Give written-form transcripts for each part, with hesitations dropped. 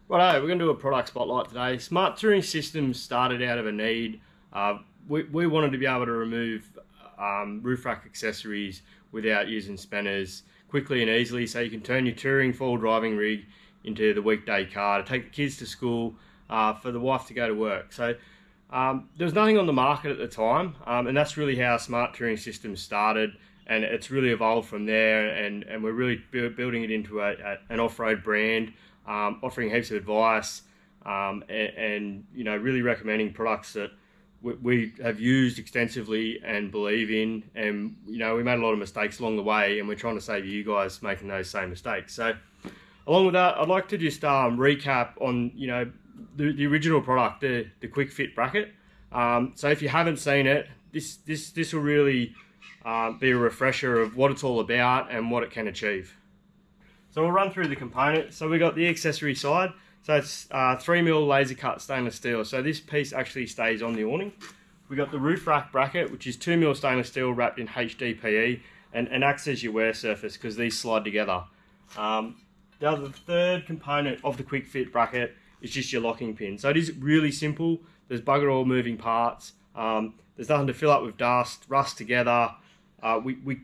Righto, we're going to do a product spotlight today. Smart touring systems started out of a need. We wanted to be able to remove roof rack accessories without using spanners quickly and easily, so you can turn your touring four-wheel driving rig into the weekday car to take the kids to school, for the wife to go to work. So there was nothing on the market at the time, and that's really how smart touring systems started, and it's really evolved from there, and we're really building it into an off-road brand, offering heaps of advice, and you know, really recommending products that we have used extensively and believe in. And you know, we made a lot of mistakes along the way, and we're trying to save you guys making those same mistakes. So along with that, I'd like to just recap on, you know, the original product, the quick fit bracket. So if you haven't seen it, this will really be a refresher of what it's all about and what it can achieve. So we'll run through the components. So we got the accessory side. So it's 3mm laser cut stainless steel. So this piece actually stays on the awning. We got the roof rack bracket, which is 2mm stainless steel wrapped in HDPE and acts as your wear surface because these slide together. The third component of the quick fit bracket is just your locking pin. So it is really simple. There's bugger all moving parts. There's nothing to fill up with dust, rust together. We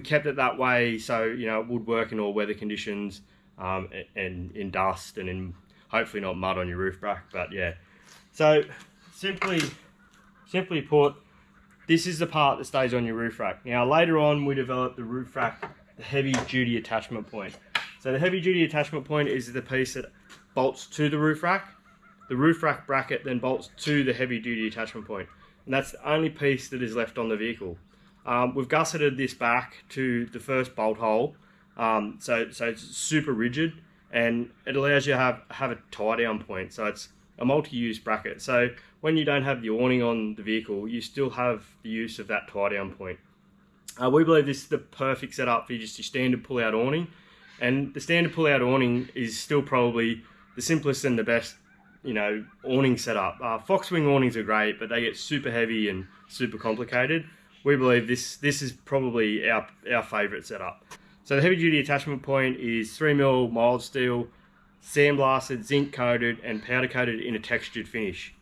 kept it that way, so you know it would work in all weather conditions, and in dust and in hopefully not mud on your roof rack. But yeah, so simply put, this is the part that stays on your roof rack. Now later on we developed the roof rack, the heavy duty attachment point. So the heavy duty attachment point is the piece that bolts to the roof rack. The roof rack bracket then bolts to the heavy duty attachment point, and that's the only piece that is left on the vehicle. We've gusseted this back to the first bolt hole, so it's super rigid, and it allows you to have a tie down point. So it's a multi-use bracket. So when you don't have the awning on the vehicle, you still have the use of that tie down point. We believe this is the perfect setup for just your standard pull out awning, and the standard pull out awning is still probably the simplest and the best, you know, awning setup. Fox wing awnings are great, but they get super heavy and super complicated. We believe this is probably our favourite setup. So the heavy duty attachment point is 3mm mild steel, sandblasted, zinc coated and powder coated in a textured finish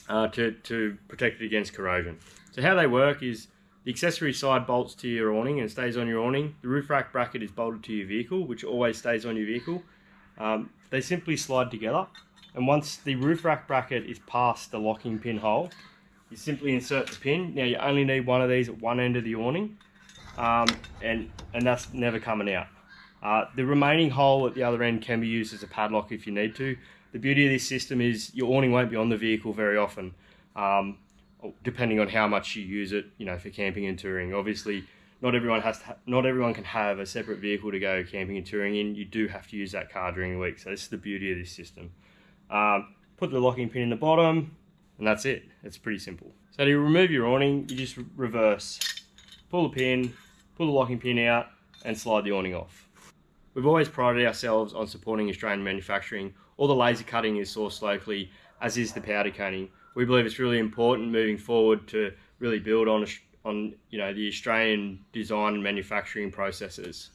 to protect it against corrosion. So how they work is the accessory side bolts to your awning and stays on your awning. The roof rack bracket is bolted to your vehicle, which always stays on your vehicle. They simply slide together, and once the roof rack bracket is past the locking pin hole, you simply insert the pin. Now you only need one of these at one end of the awning, and that's never coming out. The remaining hole at the other end can be used as a padlock if you need to. The beauty of this system is your awning won't be on the vehicle very often, depending on how much you use it, you know, for camping and touring. Obviously, not everyone can have a separate vehicle to go camping and touring in. You do have to use that car during the week. So this is the beauty of this system. Put the locking pin in the bottom, and that's it. It's pretty simple. So to remove your awning, you just reverse. Pull the pin, pull the locking pin out, and slide the awning off. We've always prided ourselves on supporting Australian manufacturing. All the laser cutting is sourced locally, as is the powder coating. We believe it's really important moving forward to really build on you know, the Australian design and manufacturing processes.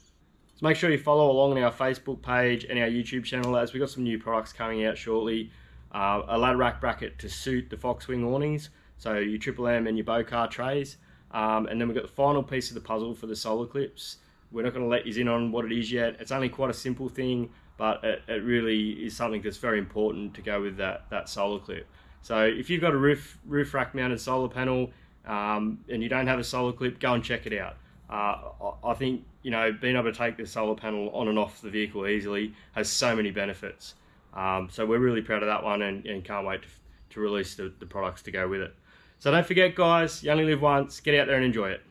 So make sure you follow along on our Facebook page and our YouTube channel, as we've got some new products coming out shortly. A ladder rack bracket to suit the Fox wing awnings, so your Triple M and your bow car trays, and then we've got the final piece of the puzzle for the solar clips. We're not going to let you in on what it is yet. It's only quite a simple thing, but it really is something that's very important to go with that solar clip. So if you've got a roof rack mounted solar panel and you don't have a solar clip, go and check it out. I think, you know, being able to take the solar panel on and off the vehicle easily has so many benefits. So we're really proud of that one, and can't wait to release the products to go with it. So don't forget, guys, you only live once. Get out there and enjoy it.